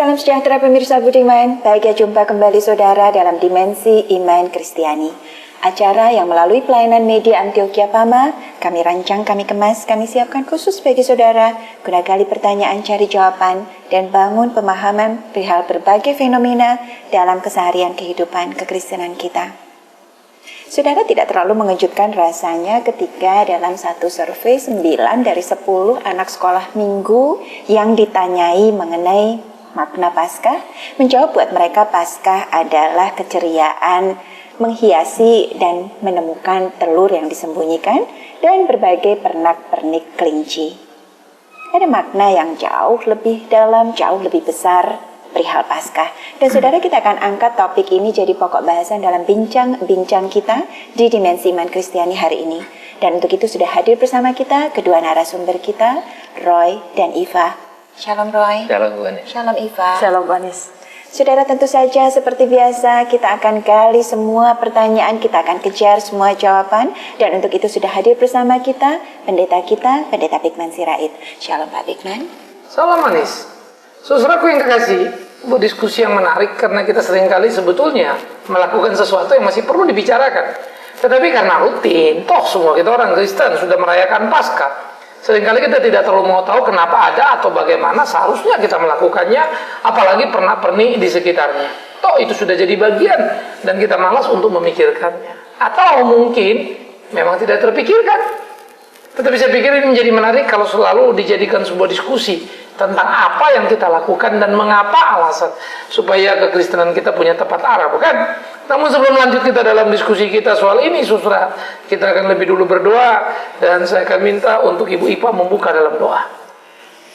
Salam sejahtera pemirsa budiman, bahagia jumpa kembali saudara dalam Dimensi Iman Kristiani. Acara yang melalui pelayanan media Antioquia Pama, kami rancang, kami kemas, kami siapkan khusus bagi saudara, guna gali pertanyaan cari jawaban, dan bangun pemahaman perihal berbagai fenomena dalam keseharian kehidupan kekristenan kita. Saudara, tidak terlalu mengejutkan rasanya ketika dalam satu survei 9 dari 10 anak sekolah minggu yang ditanyai mengenai makna Paskah, menjawab buat mereka Paskah adalah keceriaan, menghiasi dan menemukan telur yang disembunyikan dan berbagai pernak-pernik kelinci. Ada makna yang jauh lebih dalam, jauh lebih besar perihal Paskah. Dan saudara, kita akan angkat topik ini jadi pokok bahasan dalam bincang-bincang kita di Dimensi Iman Kristiani hari ini. Dan untuk itu sudah hadir bersama kita kedua narasumber kita, Roy dan Iva. Shalom Roy. Shalom Bu Anis. Shalom Iva. Shalom Bu Anis. Saudara, tentu saja seperti biasa kita akan gali semua pertanyaan, kita akan kejar semua jawaban. Dan untuk itu sudah hadir bersama kita pendeta Bikman Sirait. Shalom Pak Bikman. Salam Anis. Saudaraku yang kekasih, sebuah diskusi yang menarik karena kita seringkali sebetulnya melakukan sesuatu yang masih perlu dibicarakan. Tetapi karena rutin, toh semua kita orang Kristen sudah merayakan Paskah. Seringkali kita tidak terlalu mau tahu kenapa ada atau bagaimana seharusnya kita melakukannya, apalagi pernak-pernik di sekitarnya. Toh itu sudah jadi bagian dan kita malas untuk memikirkannya. Atau mungkin memang tidak terpikirkan. Tetapi saya pikir ini menjadi menarik kalau selalu dijadikan sebuah diskusi tentang apa yang kita lakukan dan mengapa alasan supaya kekristenan kita punya tepat arah, bukan? Namun sebelum lanjut kita dalam diskusi kita soal ini, saudara, kita akan lebih dulu berdoa dan saya akan minta untuk Ibu Ipa membuka dalam doa.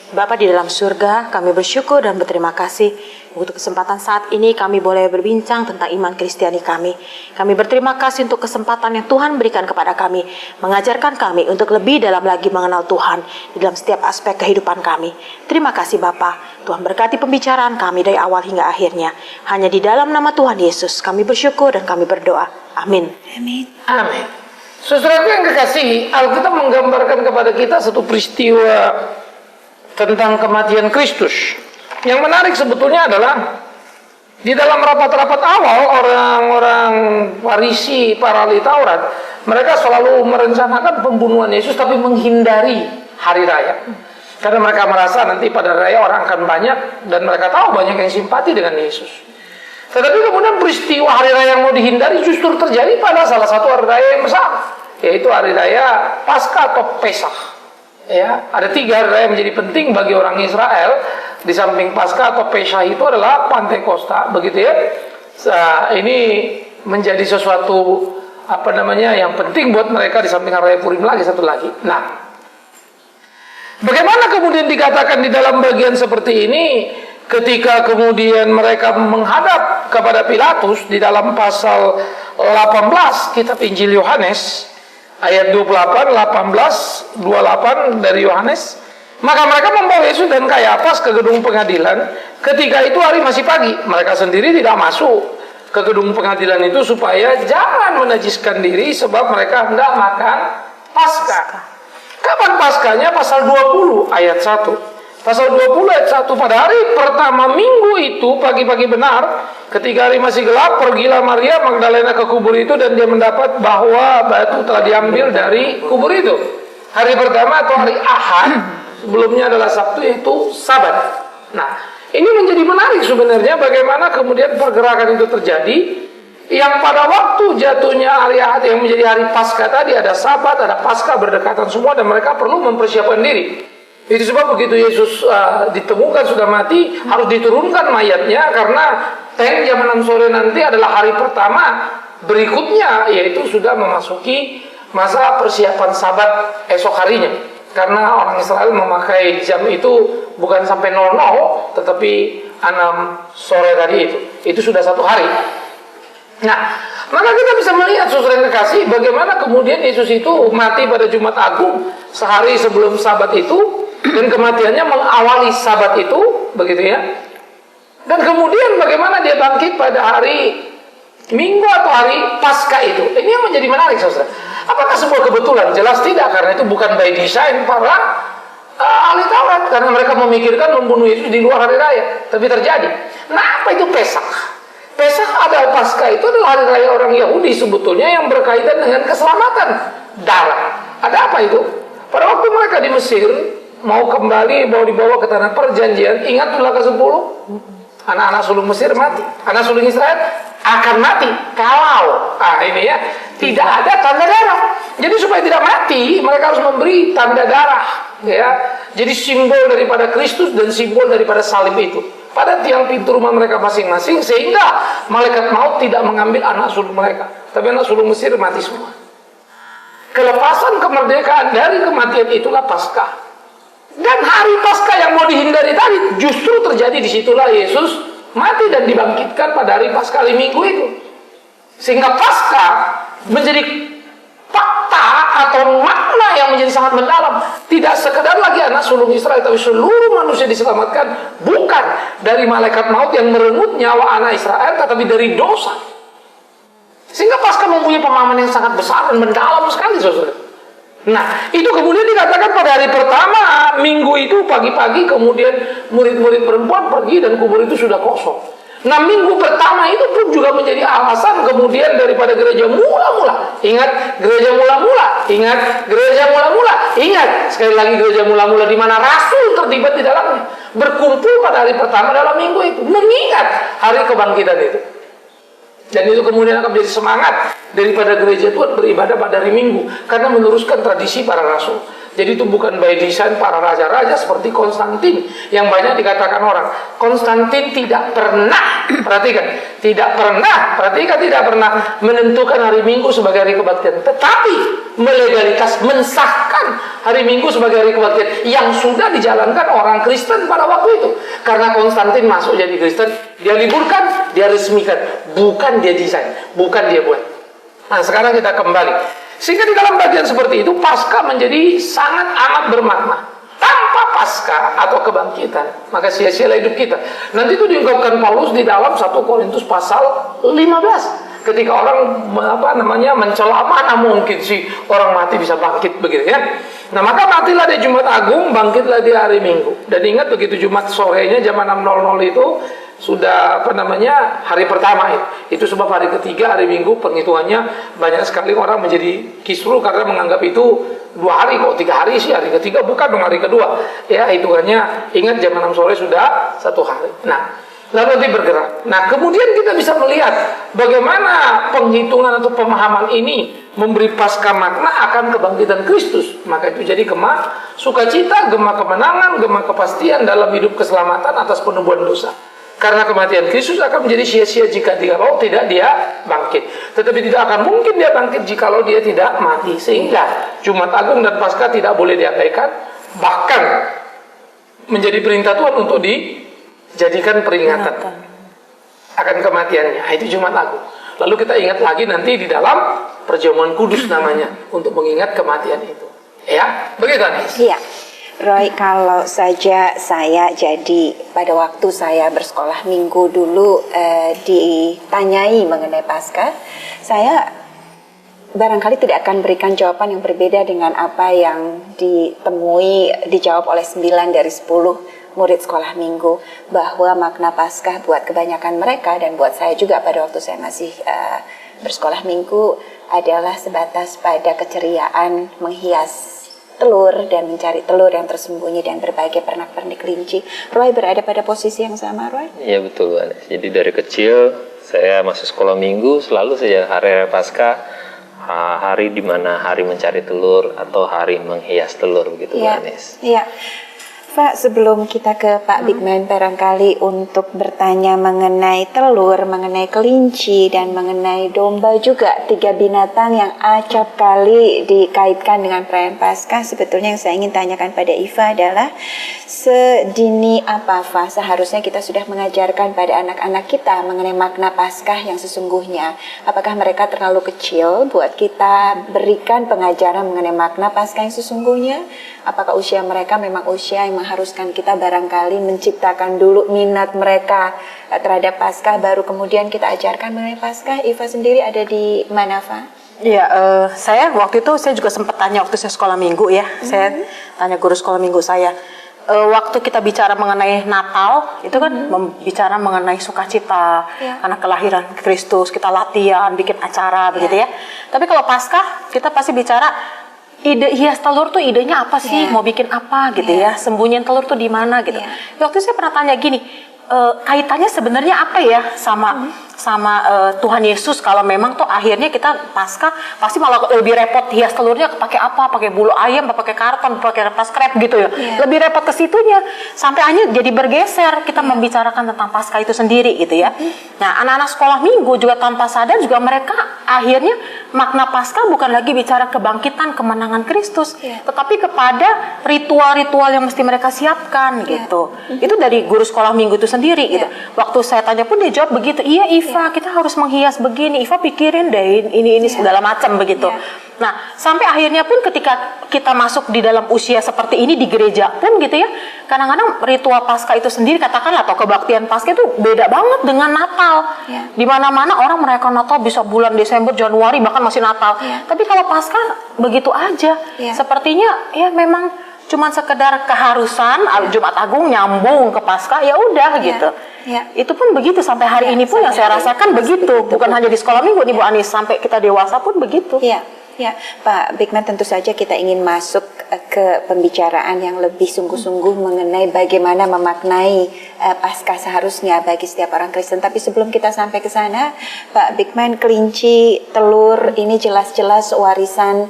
Bapa di dalam surga, kami bersyukur dan berterima kasih untuk kesempatan saat ini kami boleh berbincang tentang iman Kristiani kami. Kami berterima kasih untuk kesempatan yang Tuhan berikan kepada kami, mengajarkan kami untuk lebih dalam lagi mengenal Tuhan di dalam setiap aspek kehidupan kami. Terima kasih Bapa, Tuhan berkati pembicaraan kami dari awal hingga akhirnya. Hanya di dalam nama Tuhan Yesus kami bersyukur dan kami berdoa. Amin. Amin. Amin. Saudaraku yang kekasih, Alkitab menggambarkan kepada kita satu peristiwa tentang kematian Kristus. Yang menarik sebetulnya adalah di dalam rapat-rapat awal orang-orang Farisi, para ahli Taurat, mereka selalu merencanakan pembunuhan Yesus tapi menghindari hari raya. Karena mereka merasa nanti pada raya orang akan banyak dan mereka tahu banyak yang simpati dengan Yesus. Tetapi kemudian peristiwa hari raya yang mau dihindari justru terjadi pada salah satu hari raya yang besar, yaitu hari raya Paskah atau Pesach. Ya, ada 3 hari raya yang menjadi penting bagi orang Israel. Di samping Paskah atau Pesach itu adalah Pantekosta, begitu ya. Ini menjadi sesuatu yang penting buat mereka di samping hari raya Purim lagi satu lagi. Nah, bagaimana kemudian dikatakan di dalam bagian seperti ini ketika kemudian mereka menghadap kepada Pilatus di dalam pasal 18 kitab Injil Yohanes ayat 28, 18, 28 dari Yohanes. Maka mereka membawa Yesus dan Kayafas ke gedung pengadilan. Ketika itu hari masih pagi. Mereka sendiri tidak masuk ke gedung pengadilan itu supaya jangan menajiskan diri sebab mereka hendak makan Paskah. Kapan Paskahnya? Pasal 20 ayat 1. Pasal 20 ayat 1, pada hari pertama minggu itu pagi-pagi benar, ketika hari masih gelap, pergilah Maria Magdalena ke kubur itu dan dia mendapat bahwa batu telah diambil dari kubur itu. Hari pertama atau hari Ahad, sebelumnya adalah Sabtu, yaitu Sabat. Nah, ini menjadi menarik sebenarnya bagaimana kemudian pergerakan itu terjadi, yang pada waktu jatuhnya hari Ahad yang menjadi hari Paskah tadi, ada Sabat, ada Paskah berdekatan semua dan mereka perlu mempersiapkan diri. Itu sebab begitu Yesus ditemukan sudah mati, harus diturunkan mayatnya karena jam 6 sore nanti adalah hari pertama berikutnya, yaitu sudah memasuki masa persiapan Sabat esok harinya. Karena orang Israel memakai jam itu bukan sampai 00, tetapi 6 sore tadi itu sudah 1 hari. Nah, maka kita bisa melihat saudara yang kekasih bagaimana kemudian Yesus itu mati pada Jumat Agung sehari sebelum Sabat itu. Dan kematiannya mengawali Sabat itu, begitu ya. Dan kemudian bagaimana dia bangkit pada hari Minggu atau hari Paskah itu. Ini yang menjadi menarik, saudara. Apakah sebuah kebetulan? Jelas tidak, karena itu bukan by design para ahli Taurat, karena mereka memikirkan membunuh Yesus di luar hari raya, tapi terjadi. Nah, apa itu Pesak? Pesak adalah Paskah, itu adalah hari raya orang Yahudi sebetulnya yang berkaitan dengan keselamatan darah. Ada apa itu? Pada waktu mereka di Mesir mau kembali, mau dibawa ke tanah perjanjian, ingat tulah ke-10, anak-anak sulung Mesir mati, anak sulung Israel akan mati kalau ini ya tidak ada tanda darah. Jadi supaya tidak mati, mereka harus memberi tanda darah, ya. Jadi simbol daripada Kristus dan simbol daripada salib itu pada tiang pintu rumah mereka masing-masing, sehingga malaikat maut tidak mengambil anak sulung mereka, tapi anak sulung Mesir mati semua. Kelepasan kemerdekaan dari kematian itulah Paskah. Dan hari Paskah yang mau dihindari tadi justru terjadi, disitulah Yesus mati dan dibangkitkan pada hari Paskah hari Minggu itu. Sehingga Paskah menjadi fakta atau makna yang menjadi sangat mendalam. Tidak sekedar lagi anak sulung Israel, tapi seluruh manusia diselamatkan bukan dari malaikat maut yang merenggut nyawa anak Israel, tetapi dari dosa. Sehingga Paskah mempunyai pemahaman yang sangat besar dan mendalam sekali, saudara. Nah, itu kemudian dikatakan pada hari pertama minggu itu pagi-pagi, kemudian murid-murid perempuan pergi dan kubur itu sudah kosong. Nah, minggu pertama itu pun juga menjadi alasan kemudian daripada gereja mula-mula. Ingat gereja mula-mula, ingat gereja mula-mula, ingat sekali lagi gereja mula-mula di mana rasul terlibat di dalamnya. Berkumpul pada hari pertama dalam minggu itu, mengingat hari kebangkitan itu. Dan itu kemudian akan menjadi semangat daripada gereja Tuhan beribadah pada hari Minggu, karena meneruskan tradisi para rasul. Jadi itu bukan by design para raja-raja seperti Konstantin yang banyak dikatakan orang. Konstantin tidak pernah, perhatikan, tidak pernah menentukan hari Minggu sebagai hari kebaktian, tetapi melegalitas mensahkan hari Minggu sebagai hari kebaktian yang sudah dijalankan orang Kristen pada waktu itu. Karena Konstantin masuk jadi Kristen, dia liburkan, dia resmikan, bukan dia desain, bukan dia buat. Nah, sekarang kita kembali. Sehingga di dalam bagian seperti itu Paskah menjadi sangat amat bermakna. Tanpa Paskah atau kebangkitan, maka sia-sialah hidup kita. Nanti itu diungkapkan Paulus di dalam 1 Korintus pasal 15. Ketika orang mencela, mana mungkin sih orang mati bisa bangkit begitu ya. Nah, maka matilah di Jumat Agung, bangkitlah di hari Minggu. Dan ingat begitu Jumat sorenya jam 6.00 itu sudah hari pertama itu sebab hari ketiga hari Minggu penghitungannya banyak sekali orang menjadi kisruh karena menganggap itu 2 hari, kok 3 hari sih, hari ketiga bukan dong hari kedua ya, hitungannya ingat jam 6 sore sudah 1 hari. Nah, lalu nanti bergerak. Nah, kemudian kita bisa melihat bagaimana penghitungan atau pemahaman ini memberi Paskah makna akan kebangkitan Kristus. Maka itu jadi gema sukacita, gema kemenangan, gema kepastian dalam hidup keselamatan atas penebuhan dosa. Karena kematian Kristus akan menjadi sia-sia jika tidak dia bangkit. Tetapi tidak akan mungkin dia bangkit jikalau dia tidak mati. Sehingga Jumat Agung dan Paskah tidak boleh diabaikan. Bahkan menjadi perintah Tuhan untuk dijadikan peringatan akan kematiannya. Itu Jumat Agung. Lalu kita ingat lagi nanti di dalam perjamuan kudus namanya, untuk mengingat kematian itu. Ya, begitu Anis? Iya. Roy, kalau saja saya jadi pada waktu saya bersekolah minggu dulu ditanyai mengenai Paskah, saya barangkali tidak akan berikan jawaban yang berbeda dengan apa yang dijawab oleh 9 dari 10 murid sekolah minggu, bahwa makna Paskah buat kebanyakan mereka dan buat saya juga pada waktu saya masih bersekolah minggu adalah sebatas pada keceriaan menghias telur dan mencari telur yang tersembunyi dan berbagai pernak-pernik kelinci. Roy berada pada posisi yang sama, Roy? Iya betul, Anes. Jadi dari kecil saya masuk sekolah minggu selalu saja hari Paskah, hari di mana hari mencari telur atau hari menghias telur begitu, ya, Anes. Iya. Pak, sebelum kita ke Pak Bigman barangkali untuk bertanya mengenai telur, mengenai kelinci, dan mengenai domba juga, 3 binatang yang acap kali dikaitkan dengan perayaan Paskah. Sebetulnya yang saya ingin tanyakan pada Iva adalah sedini apa seharusnya kita sudah mengajarkan pada anak-anak kita mengenai makna Paskah yang sesungguhnya. Apakah mereka terlalu kecil buat kita berikan pengajaran mengenai makna Paskah yang sesungguhnya? Apakah usia mereka memang usia yang mengharuskan kita barangkali menciptakan dulu minat mereka terhadap Paskah, baru kemudian kita ajarkan mengenai Paskah? Iva sendiri ada di mana, Fa? Iya, saya waktu itu saya juga sempat tanya waktu saya sekolah minggu ya. Saya tanya guru sekolah minggu saya. Waktu kita bicara mengenai Natal, itu kan bicara mengenai sukacita karena kelahiran Kristus, kita latihan, bikin acara begitu ya. Tapi kalau Paskah, kita pasti bicara ide hias telur tuh idenya apa sih? Mau bikin apa gitu ya? Sembunyiin telur tuh di mana gitu. Waktu itu saya pernah tanya gini, kaitannya sebenarnya apa ya sama Tuhan Yesus, kalau memang tuh akhirnya kita Paskah pasti malah lebih repot hias telurnya pakai apa, pakai bulu ayam, pakai karton, pakai kertas krep gitu ya. Lebih repot ke situnya sampai akhirnya jadi bergeser kita membicarakan tentang Paskah itu sendiri gitu ya. Nah, anak-anak sekolah minggu juga tanpa sadar juga mereka akhirnya makna Paskah bukan lagi bicara kebangkitan kemenangan Kristus, tetapi kepada ritual-ritual yang mesti mereka siapkan gitu. Itu dari guru sekolah minggu itu sendiri gitu. Waktu saya tanya pun dia jawab begitu, iya Iva, kita harus menghias begini. Iva pikirin deh ini segala macam begitu. Nah, sampai akhirnya pun ketika kita masuk di dalam usia seperti ini di gereja pun gitu ya, kadang-kadang ritual Paskah itu sendiri katakanlah atau kebaktian Paskah itu beda banget dengan Natal. Di mana-mana orang merayakan Natal bisa bulan Desember, Januari bahkan masih Natal. Tapi kalau Paskah begitu aja. Sepertinya ya memang cuman sekedar keharusan Jumat Agung nyambung ke Paskah ya udah gitu. Itu pun begitu sampai hari ini pun yang saya rasakan begitu. Bukan hanya di sekolah minggu nih Bu Anis, sampai kita dewasa pun begitu. Ya, Pak Bigman, tentu saja kita ingin masuk ke pembicaraan yang lebih sungguh-sungguh mengenai bagaimana memaknai Paskah seharusnya bagi setiap orang Kristen. Tapi sebelum kita sampai ke sana, Pak Bigman, kelinci, telur ini jelas-jelas warisan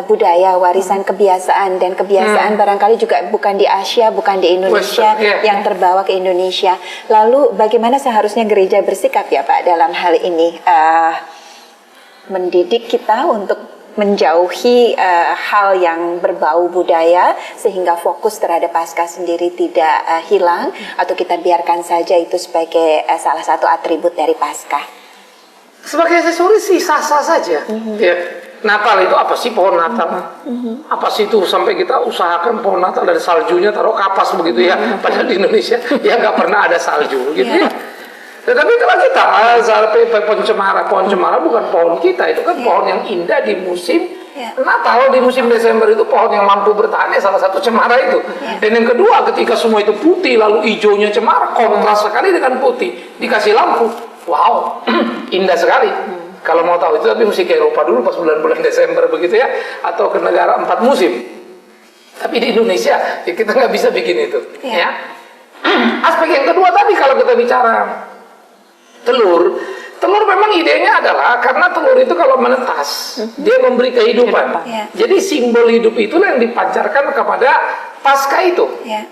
budaya, warisan kebiasaan, dan kebiasaan barangkali juga bukan di Asia, bukan di Indonesia yang terbawa ke Indonesia. Lalu bagaimana seharusnya gereja bersikap ya Pak dalam hal ini, mendidik kita untuk menjauhi hal yang berbau budaya sehingga fokus terhadap Paskah sendiri tidak hilang, atau kita biarkan saja itu sebagai salah satu atribut dari Paskah? Sebagai aksesoris sih sah-sah saja. Ya. Natal itu apa sih pohon Natal? Apa sih itu sampai kita usahakan pohon Natal dari saljunya taruh kapas begitu ya? Padahal di Indonesia ya nggak pernah ada salju gitu ya. Tetapi kalau kita sampai pohon cemara bukan pohon kita, itu kan pohon yang indah di musim Natal, di musim Desember itu pohon yang mampu bertahan ya salah satu cemara itu. Dan yang kedua, ketika semua itu putih lalu hijaunya cemara kontras sekali dengan putih, dikasih lampu, wow, indah sekali. Kalau mau tahu itu tapi mesti ke Eropa dulu pas bulan-bulan Desember begitu ya, atau ke negara 4 musim. Tapi di Indonesia ya kita nggak bisa bikin itu. Ya. Aspek yang kedua tadi kalau kita bicara telur memang idenya adalah karena telur itu kalau menetas dia memberi kehidupan. Jadi simbol hidup itulah yang dipancarkan kepada Paskah itu. Ya.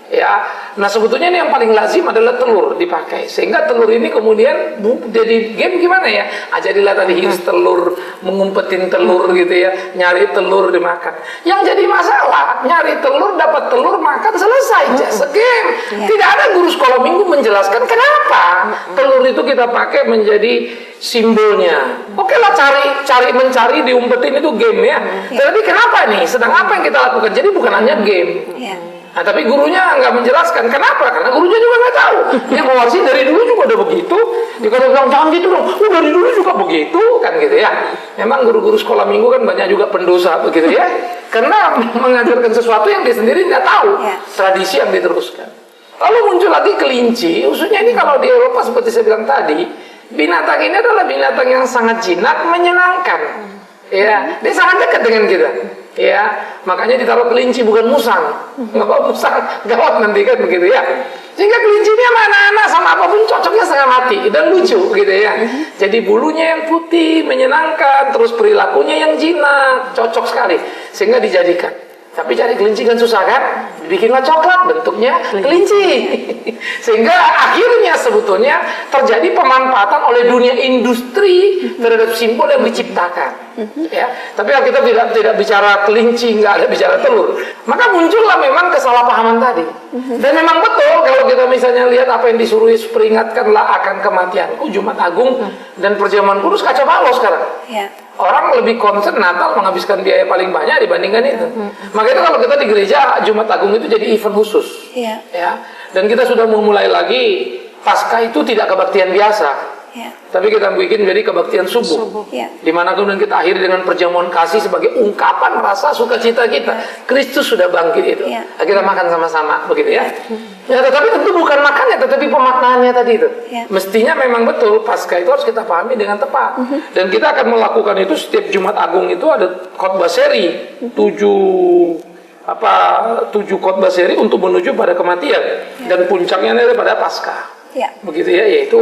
Nah sebetulnya ini yang paling lazim adalah telur dipakai. Sehingga telur ini kemudian jadi game gimana ya? Jadilah tadi hias telur, mengumpetin telur gitu ya, nyari telur dimakan. Yang jadi masalah, nyari telur, dapat telur, makan, selesai. Just a game. Tidak ada guru sekolah minggu menjelaskan kenapa telur itu kita pakai menjadi simbolnya. Oke lah, mencari, diumpetin itu game ya. Tapi kenapa nih? Sedang apa yang kita lakukan? Jadi bukan hanya game. Nah, tapi gurunya nggak menjelaskan kenapa, karena gurunya juga nggak tahu. Dia mewarisi dari dulu juga udah begitu. Dia kalau bilang jangan gitu dong, dari dulu juga begitu kan gitu ya. Memang guru-guru sekolah minggu kan banyak juga pendosa begitu ya, karena mengajarkan sesuatu yang dia sendiri nggak tahu, tradisi yang diteruskan. Lalu muncul lagi kelinci, khususnya ini kalau di Eropa seperti saya bilang tadi, binatang ini adalah binatang yang sangat jinak, menyenangkan. Ya, dia sangat dekat dengan kita. Ya, makanya ditaruh kelinci bukan musang. Nggak musang, gawat nanti kan begitu ya. Sehingga kelinci ini sama anak-anak sama apapun cocoknya setengah mati dan lucu gitu ya. Jadi bulunya yang putih, menyenangkan, terus perilakunya yang jinak, cocok sekali. Sehingga dijadikan. Tapi cari kelinci kan susah kan? Bikinlah coklat bentuknya kelinci. Sehingga akhirnya sebetulnya terjadi pemanfaatan oleh dunia industri terhadap simbol yang diciptakan. Ya, tapi kita tidak bicara kelinci, nggak ada bicara telur. Maka muncullah memang kesalahpahaman tadi. Dan memang betul kalau kita misalnya lihat apa yang disuruh Yesus, peringatkanlah akan kematianku, Jumat Agung dan perjamuan kudus, kacau balau sekarang. Orang lebih concern Natal menghabiskan biaya paling banyak dibandingkan itu. Makanya kalau kita di gereja Jumat Agung itu jadi event khusus. Ya. Dan kita sudah memulai lagi Paskah itu tidak kebaktian biasa. Ya. Tapi kita bikin jadi kebaktian subuh. Ya. Di mana kemudian kita akhiri dengan perjamuan kasih sebagai ungkapan rasa sukacita kita. Kristus sudah bangkit itu. Ya. Kita makan sama-sama begitu ya. Ya, tetapi tentu bukan makannya, tetapi pemaknaannya tadi itu. Ya. Mestinya memang betul Paskah itu harus kita pahami dengan tepat. Dan kita akan melakukan itu setiap Jumat Agung itu ada khotbah seri 7 khotbah seri untuk menuju pada kematian dan puncaknya adalah pada Paskah. Ya. Begitu ya, yaitu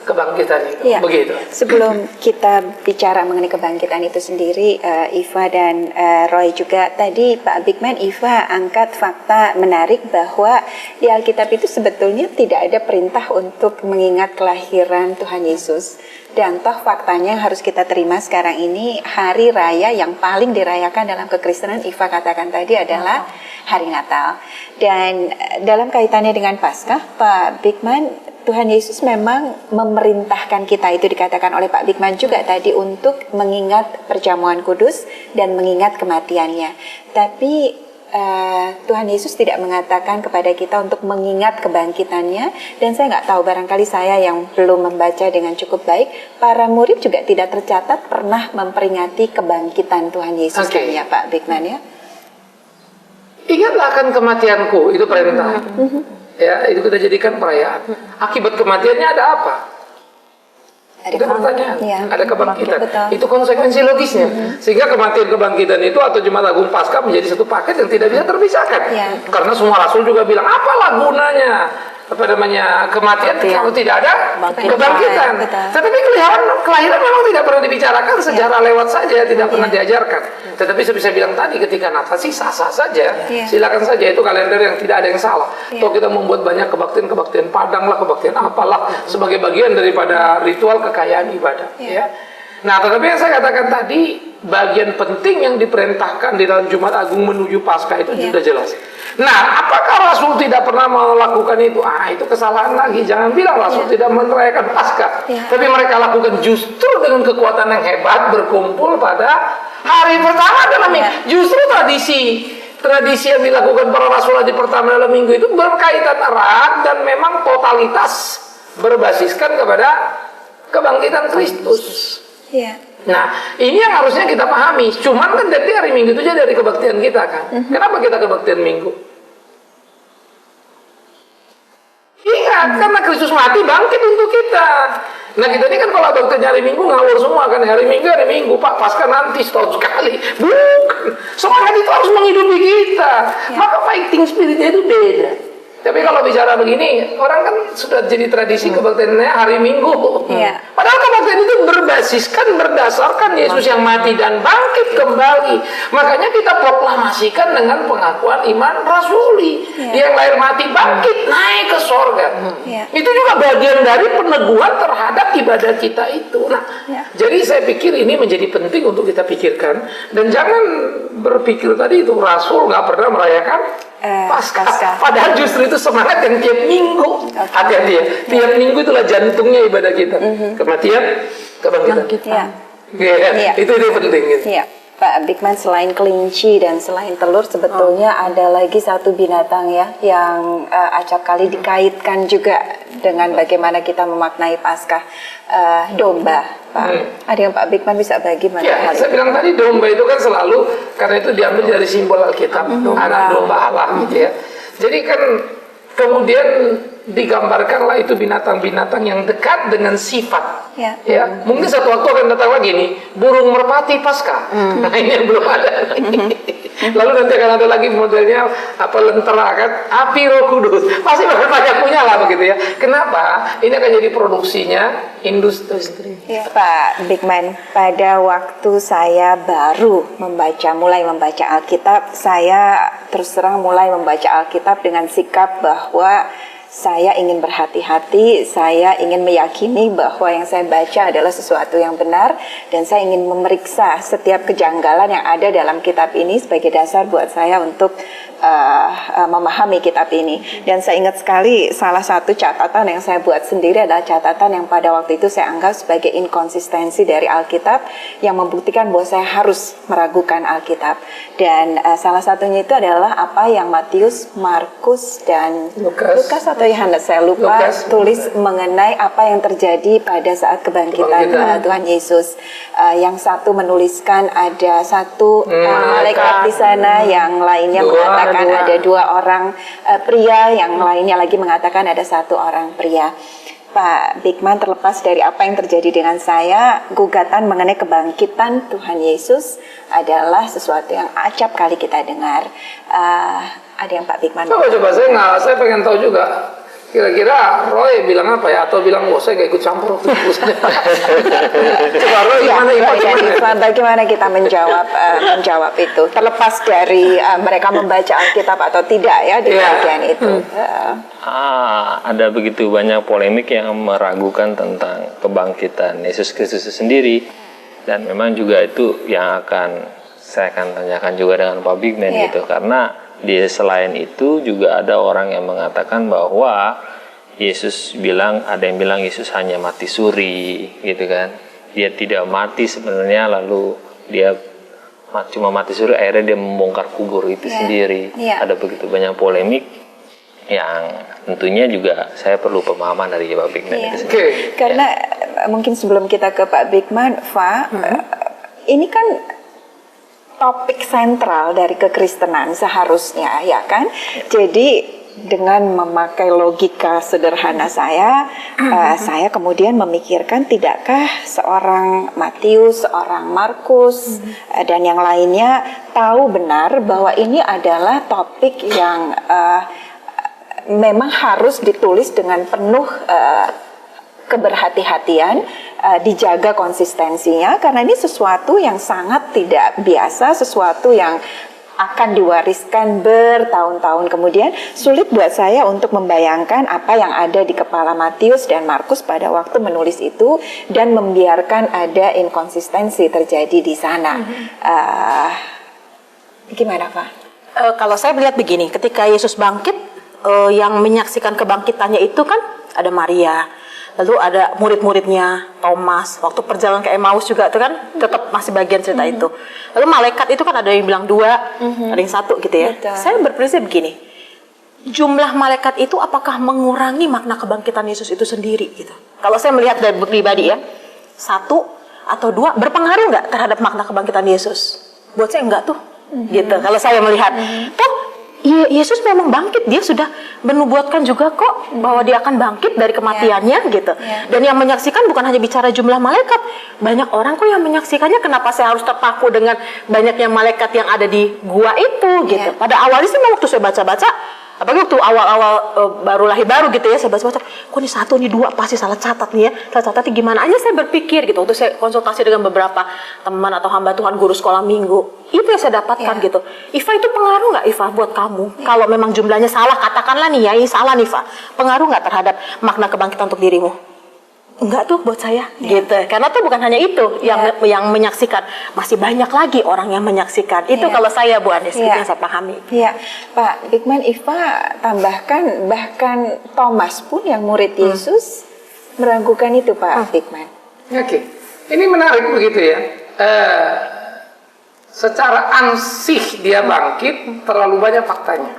kebangkitan itu. Ya. Begitu. Sebelum kita bicara mengenai kebangkitan itu sendiri, Iva dan Roy juga tadi Pak Bigman, Iva angkat fakta menarik bahwa di Alkitab itu sebetulnya tidak ada perintah untuk mengingat kelahiran Tuhan Yesus. Dan toh faktanya harus kita terima sekarang ini hari raya yang paling dirayakan dalam kekristenan, Iva katakan tadi adalah hari Natal. Dan dalam kaitannya dengan Paskah, Pak Bigman, Tuhan Yesus memang memerintahkan kita, itu dikatakan oleh Pak Bigman juga tadi, untuk mengingat perjamuan kudus dan mengingat kematiannya. Tapi Tuhan Yesus tidak mengatakan kepada kita untuk mengingat kebangkitannya. Dan saya nggak tahu, barangkali saya yang belum membaca dengan cukup baik, para murid juga tidak tercatat pernah memperingati kebangkitan Tuhan Yesus. Ya Pak Bigman ya. Ingatlah akan kematianku, itu perintah. Ya, itu kita jadikan perayaan. Akibat kematiannya ada apa? Itu pertanyaan. Ya. Ada kebangkitan. Betul. Itu konsekuensi logisnya. Sehingga kematian kebangkitan itu atau Jumat Agung Paskah menjadi satu paket yang tidak bisa terpisahkan. Ya. Karena semua rasul juga bilang, apalah gunanya kematian kalau tidak ada kebangkitan. Tetapi kelahiran memang tidak pernah dibicarakan, sejarah lewat saja, tidak pernah diajarkan. Tetapi saya bisa bilang tadi, ketika Natal sih sah-sah saja. Silakan saja, itu kalender yang tidak ada yang salah. Toh kita membuat banyak kebaktian padang lah, kebaktian apalah, sebagai bagian daripada ritual kekayaan ibadah. Ya. Nah, tetapi yang saya katakan tadi, bagian penting yang diperintahkan di dalam Jumat Agung menuju Paskah itu sudah jelas. Nah, apakah Rasul tidak pernah melakukan itu? Itu kesalahan lagi. Jangan bilang Rasul tidak merayakan Paskah. Tapi mereka lakukan justru dengan kekuatan yang hebat, berkumpul pada hari pertama dalam minggu. Justru tradisi yang dilakukan para rasul di pertama dalam minggu itu berkaitan erat dan memang totalitas berbasiskan kepada kebangkitan Kristus. Nah, ini yang harusnya kita pahami. Cuman kan dari hari Minggu itu aja dari kebaktian kita kan. Kenapa kita kebaktian Minggu? Ingat, karena Kristus mati bangkit untuk kita. Nah, kita ini kan kalau baktian hari Minggu ngawur semua kan. Hari Minggu, Pak, Paskah nanti setahun sekali. Bukan. Semangat itu harus menghidupi kita. Maka fighting spiritnya itu beda. Tapi kalau bicara begini, orang kan sudah jadi tradisi kebaktiannya hari Minggu. Padahal kebaktian itu berdasarkan Yesus yang mati dan bangkit kembali. Makanya kita proklamasikan dengan pengakuan iman rasuli. Dia yang lahir mati bangkit naik ke sorga. Itu juga bagian dari peneguhan terhadap ibadah kita itu. Nah, jadi saya pikir ini menjadi penting untuk kita pikirkan. Dan jangan berpikir tadi itu Rasul nggak pernah merayakan Paskah. Padahal justru itu semangat yang tiap minggu. Hati-hati ya. Tiap minggu itulah jantungnya ibadah kita. Kematian, kebangkitan. Itu penting. Gitu. Pak Bigman, selain kelinci dan selain telur, sebetulnya ada lagi satu binatang ya yang acap kali dikaitkan juga dengan bagaimana kita memaknai Paskah, domba. Ada yang Pak Bigman bisa bagi mana hal saya bilang tadi domba itu kan selalu, karena itu diambil dari simbol Alkitab, anak domba Allah gitu ya. Jadi kan kemudian digambarkanlah itu binatang-binatang yang dekat dengan sifat. Mungkin satu waktu akan datang lagi nih burung merpati Paskah. Nah, ini yang belum ada. Lalu nanti akan ada lagi modelnya lentera kan, api Roh Kudus. Pasti banyak punya lah begitu ya. Kenapa? Ini akan jadi produksinya industri. Pak Bigman, pada waktu saya baru mulai membaca Alkitab, saya terus terang mulai membaca Alkitab dengan sikap bahwa saya ingin berhati-hati, saya ingin meyakini bahwa yang saya baca adalah sesuatu yang benar, dan saya ingin memeriksa setiap kejanggalan yang ada dalam kitab ini sebagai dasar buat saya untuk memahami kitab ini. Dan saya ingat sekali salah satu catatan yang saya buat sendiri adalah catatan yang pada waktu itu saya anggap sebagai inkonsistensi dari Alkitab yang membuktikan bahwa saya harus meragukan Alkitab. Dan salah satunya itu adalah apa yang Matius, Markus, dan Lukas atau Yohanes, saya lupa, tulis mengenai apa yang terjadi pada saat kebangkitan Tuhan Yesus. Yang satu menuliskan ada satu malaikat di sana, yang lainnya mengatakan ada 2 orang pria, yang lainnya lagi mengatakan ada 1 orang pria. Pak Bigman, terlepas dari apa yang terjadi dengan saya, gugatan mengenai kebangkitan Tuhan Yesus adalah sesuatu yang acap kali kita dengar. Ada yang Pak Bigman? Coba saya pengen tahu juga. Kira-kira Roy bilang apa ya? Atau bilang, saya gak ikut campur waktu itu. Coba Roy gimana? Bagaimana kita menjawab itu? Terlepas dari mereka membaca Alkitab atau tidak ya di bagian itu. Ada begitu banyak polemik yang meragukan tentang kebangkitan Yesus Kristus sendiri. Dan memang juga itu yang saya akan tanyakan juga dengan Pak Bigman gitu. Karena selain itu juga ada orang yang mengatakan bahwa ada yang bilang Yesus hanya mati suri gitu kan. Dia tidak mati sebenarnya, lalu dia cuma mati suri, akhirnya dia membongkar kubur itu sendiri. Ada begitu banyak polemik yang tentunya juga saya perlu pemahaman dari Pak Bigman itu sendiri. Karena mungkin sebelum kita ke Pak Bigman, ini kan topik sentral dari kekristenan seharusnya, ya kan? Jadi dengan memakai logika sederhana saya kemudian memikirkan, tidakkah seorang Matius, seorang Markus, dan yang lainnya tahu benar bahwa ini adalah topik yang memang harus ditulis dengan penuh keberhati-hatian, dijaga konsistensinya, karena ini sesuatu yang sangat tidak biasa, sesuatu yang akan diwariskan bertahun-tahun kemudian. Sulit buat saya untuk membayangkan apa yang ada di kepala Matius dan Markus pada waktu menulis itu dan membiarkan ada inkonsistensi terjadi di sana. Gimana Pak? Kalau saya melihat begini, ketika Yesus bangkit, yang menyaksikan kebangkitannya itu kan ada Maria, lalu ada murid-muridnya, Thomas, waktu perjalanan ke Emmaus juga itu kan tetap masih bagian cerita itu. Lalu malaikat itu kan ada yang bilang 2, ada yang 1 gitu ya. Betul. Saya berprinsip begini, jumlah malaikat itu apakah mengurangi makna kebangkitan Yesus itu sendiri gitu? Kalau saya melihat dari pribadi ya, 1 atau 2 berpengaruh nggak terhadap makna kebangkitan Yesus? Buat saya enggak tuh, gitu. Kalau saya melihat, toh Yesus memang bangkit, dia sudah menubuatkan juga kok bahwa dia akan bangkit dari kematiannya gitu. Dan yang menyaksikan bukan hanya bicara jumlah malaikat, banyak orang kok yang menyaksikannya. Kenapa saya harus terpaku dengan banyaknya malaikat yang ada di gua itu gitu. Pada awalnya sih waktu saya baca-baca, apalagi waktu awal-awal baru lahir baru gitu ya, saya baca-baca, kok ini 1, ini 2 pasti salah catat nih ya, salah catatnya gimana aja saya berpikir gitu. Waktu saya konsultasi dengan beberapa teman atau hamba Tuhan, guru sekolah minggu, itu yang saya dapatkan gitu. Iva, itu pengaruh nggak Iva buat kamu? Kalau memang jumlahnya salah, katakanlah nih ya, ini salah nih Iva, pengaruh nggak terhadap makna kebangkitan untuk dirimu? Enggak tuh buat saya gitu, karena tuh bukan hanya itu yang menyaksikan, masih banyak lagi orang yang menyaksikan itu. Kalau saya Bu Anies, itu yang saya pahami. Pak Bigman, Iva tambahkan, bahkan Thomas pun yang murid Yesus meragukan itu Pak Bigman. Ini menarik begitu ya. Secara ansih dia bangkit, terlalu banyak faktanya.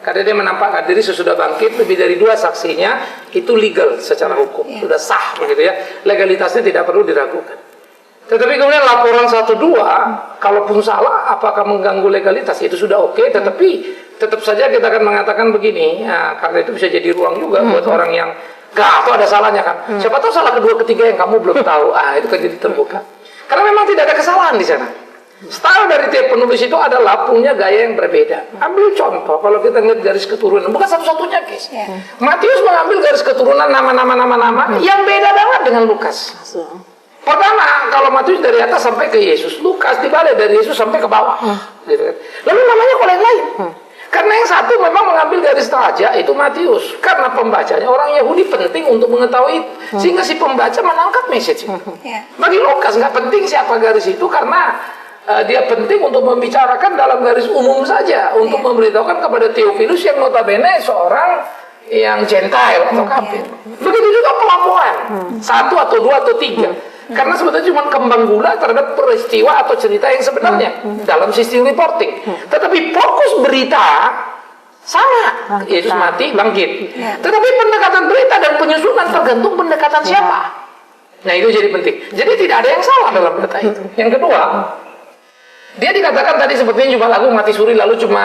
Karena dia menampakkan diri sesudah bangkit, lebih dari 2 saksinya, itu legal secara hukum, sudah sah begitu ya. Legalitasnya tidak perlu diragukan. Tetapi kemudian laporan 1-2, kalaupun salah, apakah mengganggu legalitas? Itu sudah oke, tetapi tetap saja kita akan mengatakan begini, karena itu bisa jadi ruang juga buat orang yang gak tahu ada salahnya kan. Siapa tahu salah kedua, ketiga yang kamu belum tahu, itu kan jadi terbuka. Karena memang tidak ada kesalahan di sana. Style dari tiap penulis itu adalah punya gaya yang berbeda. Ambil contoh, kalau kita lihat garis keturunan, bukan satu-satunya guys. Matius mengambil garis keturunan nama-nama yang beda banget dengan Lukas. Pertama, kalau Matius dari atas sampai ke Yesus, Lukas dibalik dari Yesus sampai ke bawah. Gitu kan. Lalu namanya kalau yang lain. Karena yang satu memang mengambil garis raja, itu Matius. Karena pembacanya orang Yahudi penting untuk mengetahui, sehingga si pembaca menangkap message. Bagi Lukas nggak penting siapa garis itu, karena dia penting untuk membicarakan dalam garis umum saja, untuk memberitahukan kepada Theophilus yang notabene seorang yang Gentile atau kafir. Begitu juga pelaporan, 1 atau 2 atau 3. Karena sebetulnya cuma kembang gula terhadap peristiwa atau cerita yang sebenarnya dalam sistem reporting. Tetapi fokus berita sama, Yesus mati, bangkit. Tetapi pendekatan berita dan penyusunan tergantung pendekatan siapa. Nah itu jadi penting. Jadi tidak ada yang salah dalam berita itu. Yang kedua, dia dikatakan tadi sepertinya cuma lagu mati suri lalu cuma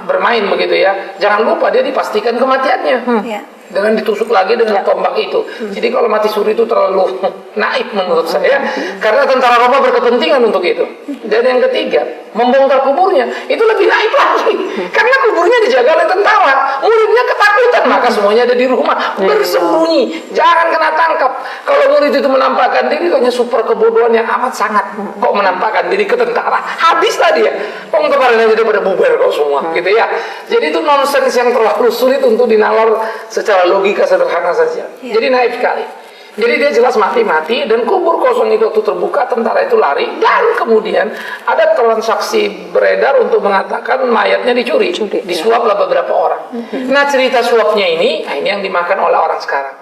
bermain begitu ya. Jangan lupa dia dipastikan kematiannya. Dengan ditusuk lagi dengan tombak itu. Jadi kalau mati suri itu terlalu naif menurut saya. Karena tentara Roma berkepentingan untuk itu. Dan yang ketiga, membongkar kuburnya. Itu lebih naif lagi. Karena kuburnya dijaga oleh tentara. Muridnya ketakutan. Maka semuanya ada di rumah. Bersembunyi. Jangan kena tangkap. Kalau murid itu menampakkan diri, itu hanya super kebodohan yang amat sangat. Kok menampakkan diri ke tentara? Habislah dia. Kemarin aja pada bubar kok semua. Gitu ya. Jadi itu nonsens yang terlalu sulit untuk dinalar secara logika sederhana saja. Jadi naif sekali. Jadi dia jelas mati-mati dan kubur kosong itu waktu terbuka, tentara itu lari dan kemudian ada transaksi beredar untuk mengatakan mayatnya dicuri. Disuaplah beberapa orang. Nah cerita suapnya ini yang dimakan oleh orang sekarang.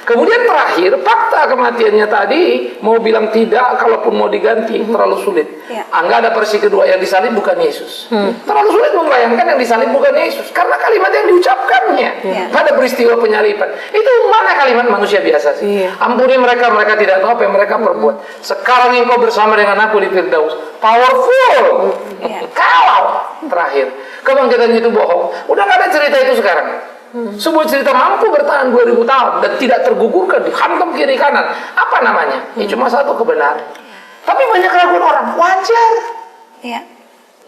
Kemudian terakhir fakta kematiannya tadi mau bilang tidak, kalaupun mau diganti terlalu sulit. Angga ada versi kedua, yang disalib bukan Yesus. Terlalu sulit membayangkan yang disalib bukan Yesus karena kalimat yang diucapkannya pada peristiwa penyaliban. Itu mana kalimat manusia biasa sih? Ampuni mereka, mereka tidak tahu apa yang mereka perbuat. Sekarang engkau bersama dengan aku di Firdaus. Powerful. Kalau terakhir kebangkitan itu bohong, udah gak ada cerita itu sekarang. Sebuah cerita mampu bertahan 2000 tahun dan tidak tergugurkan, dihantam kiri kanan. Apa namanya? Ini cuma satu kebenaran. Tapi banyak keraguan orang, wajar.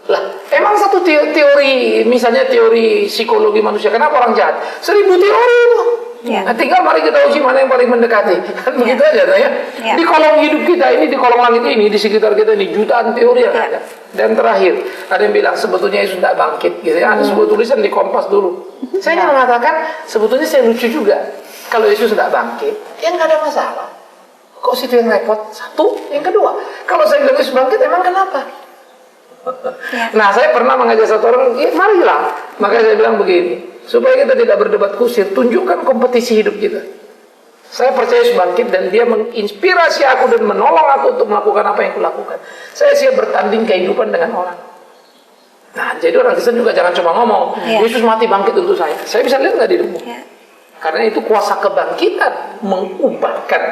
Lah, emang satu teori, misalnya teori psikologi manusia, kenapa orang jahat? 1000 teori itu. Nah, tinggal mari kita uji mana yang paling mendekati. Kan begitu aja ya. Di kolong hidup kita ini, di kolong langit ini, di sekitar kita ini jutaan teori yang ada. Dan terakhir, ada yang bilang sebetulnya Yesus tidak bangkit gitu ya. Ada sebuah tulisan di Kompas dulu. Saya ingin mengatakan sebetulnya saya lucu juga. Kalau Yesus tidak bangkit, ya nggak ada masalah. Kok situ yang repot? Satu, yang kedua, kalau saya bilang Yesus bangkit, emang kenapa? Nah, saya pernah mengajak satu orang, marilah. Makanya saya bilang begini, supaya kita tidak berdebat kusir, tunjukkan kompetisi hidup kita. Saya percaya Yesus bangkit dan dia menginspirasi aku dan menolong aku untuk melakukan apa yang kulakukan. Saya siap bertanding kehidupan dengan orang. Nah, jadi orang Kristen juga jangan cuma ngomong, Yesus mati bangkit untuk saya. Saya bisa lihat nggak di hidupmu? Karena itu kuasa kebangkitan mengubahkan.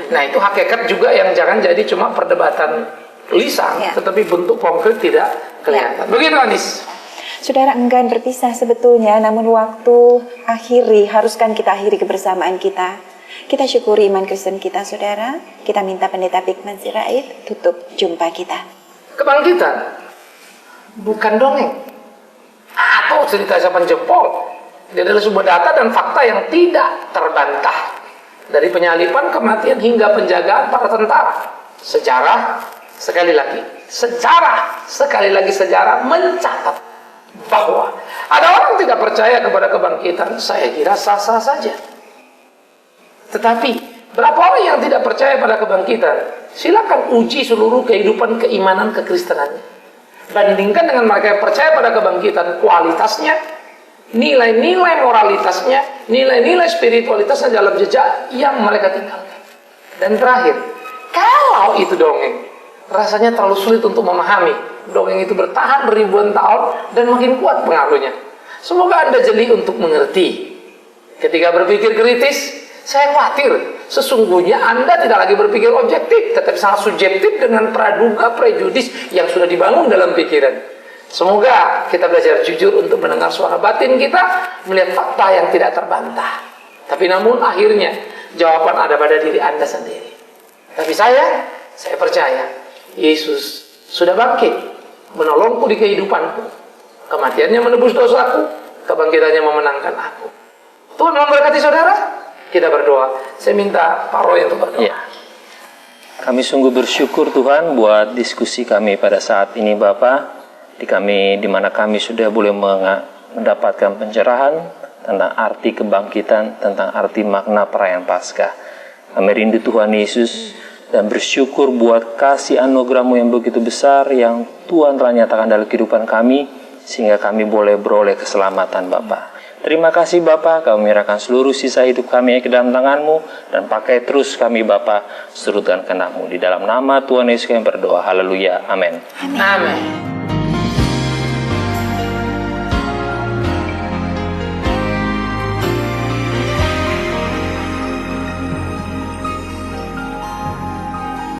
Nah, itu hakikat juga yang jangan jadi cuma perdebatan lisan, tetapi bentuk konkret tidak kelihatan. Begitu Anis. Saudara, enggan berpisah sebetulnya, namun waktu haruskan kita akhiri kebersamaan kita. Kita syukuri iman Kristen kita, saudara. Kita minta Pendeta Bigman Sirait tutup jumpa kita. Kebangkitan bukan dongeng atau cerita siapa jempol. Dia adalah sebuah data dan fakta yang tidak terbantah. Dari penyaliban, kematian hingga penjagaan para tentara. Sejarah sekali lagi sejarah mencatat bahwa ada orang tidak percaya kepada kebangkitan. Saya kira sah-sah saja. Tetapi berapa orang yang tidak percaya pada kebangkitan? Silakan uji seluruh kehidupan keimanan kekristenannya. Bandingkan dengan mereka yang percaya pada kebangkitan, kualitasnya, nilai-nilai moralitasnya, nilai-nilai spiritualitasnya dalam jejak yang mereka tinggalkan. Dan terakhir, kalau itu dongeng, rasanya terlalu sulit untuk memahami. Dongeng itu bertahan beribuan tahun dan makin kuat pengaruhnya. Semoga Anda jeli untuk mengerti. Ketika berpikir kritis, saya khawatir sesungguhnya Anda tidak lagi berpikir objektif, tetapi sangat subjektif dengan praduga prejudis yang sudah dibangun dalam pikiran. Semoga kita belajar jujur untuk mendengar suara batin kita, melihat fakta yang tidak terbantah. Tapi namun akhirnya jawaban ada pada diri Anda sendiri. Tapi saya percaya Yesus sudah bangkit, menolongku di kehidupanku. Kematiannya menebus dosaku, kebangkitannya memenangkan aku. Tuhan memberkati saudara. Kita berdoa. Saya minta Pak Roy untuk berdoa. Kami sungguh bersyukur Tuhan buat diskusi kami pada saat ini Bapak. Di mana kami sudah boleh mendapatkan pencerahan tentang arti kebangkitan, tentang arti makna perayaan Paskah. Kami rindu Tuhan Yesus, dan bersyukur buat kasih anugerah-Mu yang begitu besar yang Tuhan telah nyatakan dalam kehidupan kami, sehingga kami boleh beroleh keselamatan Bapa. Terima kasih Bapa, kami menyerahkan seluruh sisa hidup kami ke dalam tangan-Mu, dan pakai terus kami Bapa, seturut dengan kehendak-Mu. Di dalam nama Tuhan Yesus kami berdoa, haleluya, amin. Amin.